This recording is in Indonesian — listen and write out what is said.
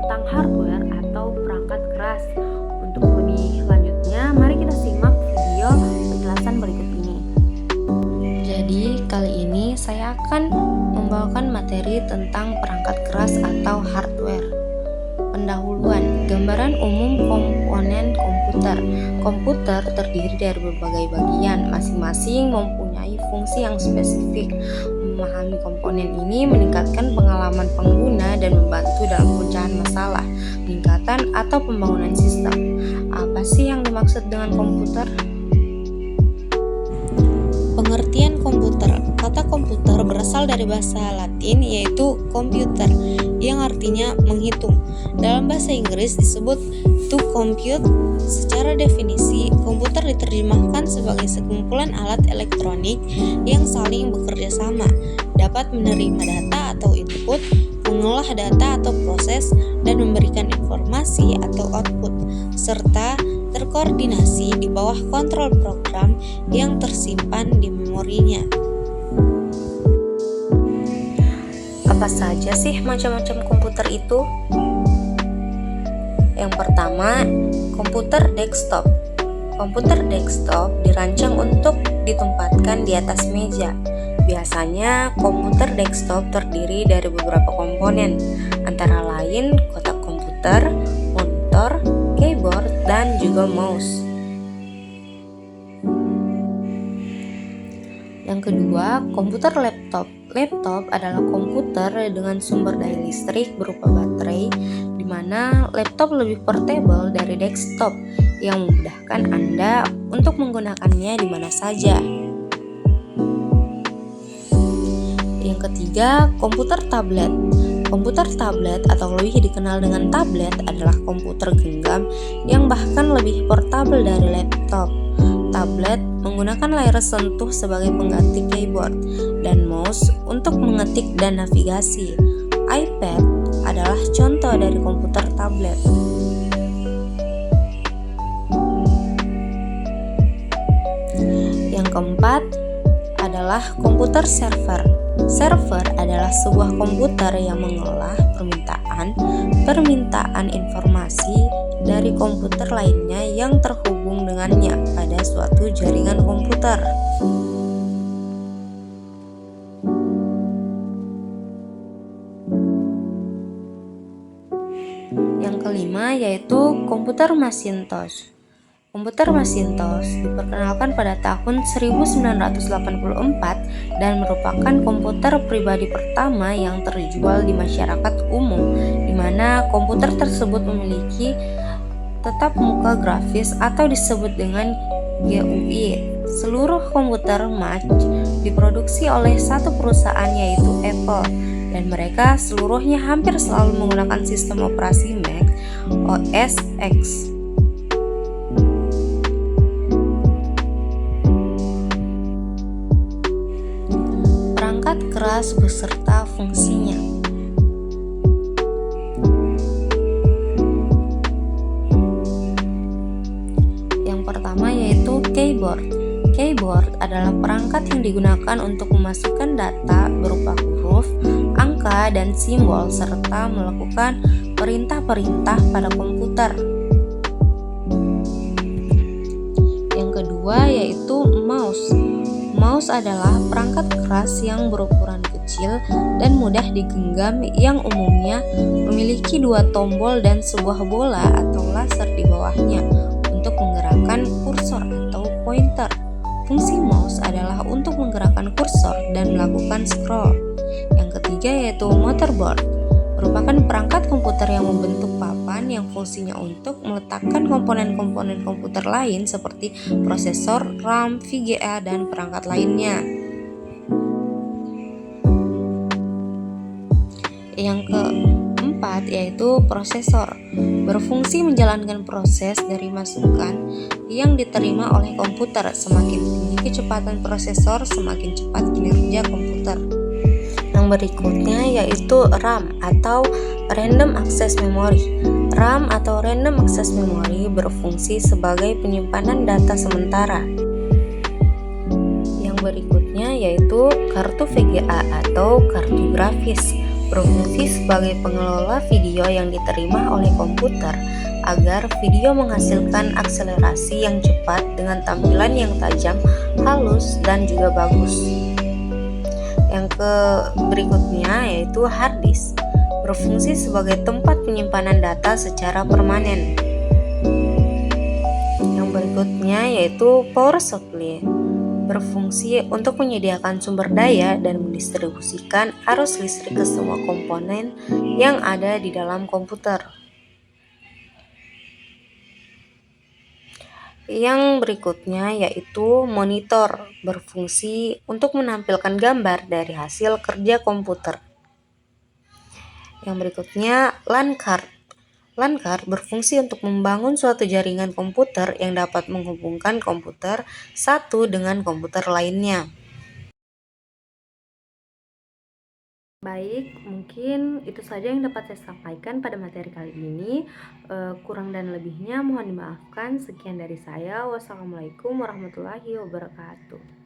tentang hardware atau perangkat keras. Untuk lebih lanjutnya, mari kita simak video penjelasan berikut ini. Jadi, kali ini saya akan membawakan materi tentang perangkat keras atau hardware. Pendahuluan, gambaran umum komponen komputer. Komputer terdiri dari berbagai bagian, masing-masing mempunyai fungsi yang spesifik. Memahami komponen ini meningkatkan pengalaman pengguna dan membantu dalam pecahan masalah, peningkatan atau pembangunan sistem. Apa sih yang dimaksud dengan komputer? Pengertian komputer. Kata komputer berasal dari bahasa Latin yaitu computer yang artinya menghitung. Dalam bahasa Inggris disebut to compute. Secara definisi, komputer diterjemahkan sebagai sekumpulan alat elektronik yang saling bekerja sama, dapat menerima data atau input, mengolah data atau proses, dan memberikan informasi atau output, serta terkoordinasi di bawah kontrol program yang tersimpan di memorinya. Apa saja sih macam-macam komputer itu? Yang pertama, komputer desktop. Komputer desktop dirancang untuk ditempatkan di atas meja. Biasanya komputer desktop terdiri dari beberapa komponen, antara lain kotak komputer, monitor, keyboard, dan juga mouse. Yang kedua, komputer laptop. Laptop adalah komputer dengan sumber daya listrik berupa baterai, di mana laptop lebih portable dari desktop yang memudahkan Anda untuk menggunakannya di mana saja. Yang ketiga, komputer tablet. Komputer tablet atau lebih dikenal dengan tablet adalah komputer genggam yang bahkan lebih portable dari laptop. Tablet menggunakan layar sentuh sebagai pengganti keyboard dan mouse untuk mengetik dan navigasi. iPad adalah contoh dari komputer tablet. Yang keempat adalah komputer server. Server adalah sebuah komputer yang mengolah permintaan informasi dari komputer lainnya yang terhubung dengannya pada suatu jaringan komputer. Yang kelima yaitu komputer Macintosh. Komputer Macintosh diperkenalkan pada tahun 1984 dan merupakan komputer pribadi pertama yang terjual di masyarakat umum, di mana komputer tersebut memiliki tetap muka grafis atau disebut dengan GUI. Seluruh komputer Mac diproduksi oleh satu perusahaan yaitu Apple, dan mereka seluruhnya hampir selalu menggunakan sistem operasi Mac OS X. Perangkat keras beserta fungsinya. Yang pertama yaitu keyboard. Keyboard adalah perangkat yang digunakan untuk memasukkan data berupa huruf, angka, dan simbol serta melakukan perintah-perintah pada komputer. Yang kedua yaitu mouse. Mouse adalah perangkat keras yang berukuran kecil dan mudah digenggam yang umumnya memiliki dua tombol dan sebuah bola atau laser di bawahnya untuk menggerakkan kursor atau pointer. Fungsi mouse adalah untuk menggerakkan kursor dan melakukan scroll. Yang ketiga yaitu motherboard. Merupakan perangkat komputer yang membentuk papan yang fungsinya untuk meletakkan komponen-komponen komputer lain seperti prosesor, RAM, VGA, dan perangkat lainnya. Yang keempat yaitu prosesor. Berfungsi menjalankan proses dari masukan yang diterima oleh komputer. Semakin tinggi kecepatan prosesor, semakin cepat kinerja komputer. Yang berikutnya yaitu RAM atau Random Access Memory. RAM atau Random Access Memory berfungsi sebagai penyimpanan data sementara. Yang berikutnya yaitu kartu VGA atau kartu grafis. berfungsi sebagai pengelola video yang diterima oleh komputer agar video menghasilkan akselerasi yang cepat dengan tampilan yang tajam, halus, dan juga bagus. Yang berikutnya yaitu hard disk, berfungsi sebagai tempat penyimpanan data secara permanen. Yang berikutnya yaitu power supply, berfungsi untuk menyediakan sumber daya dan mendistribusikan arus listrik ke semua komponen yang ada di dalam komputer. Yang berikutnya yaitu monitor, berfungsi untuk menampilkan gambar dari hasil kerja komputer. Yang berikutnya LAN card. LAN card berfungsi untuk membangun suatu jaringan komputer yang dapat menghubungkan komputer satu dengan komputer lainnya. Baik, mungkin itu saja yang dapat saya sampaikan pada materi kali ini. Kurang dan lebihnya mohon dimaafkan. Sekian dari saya. Wassalamualaikum warahmatullahi wabarakatuh.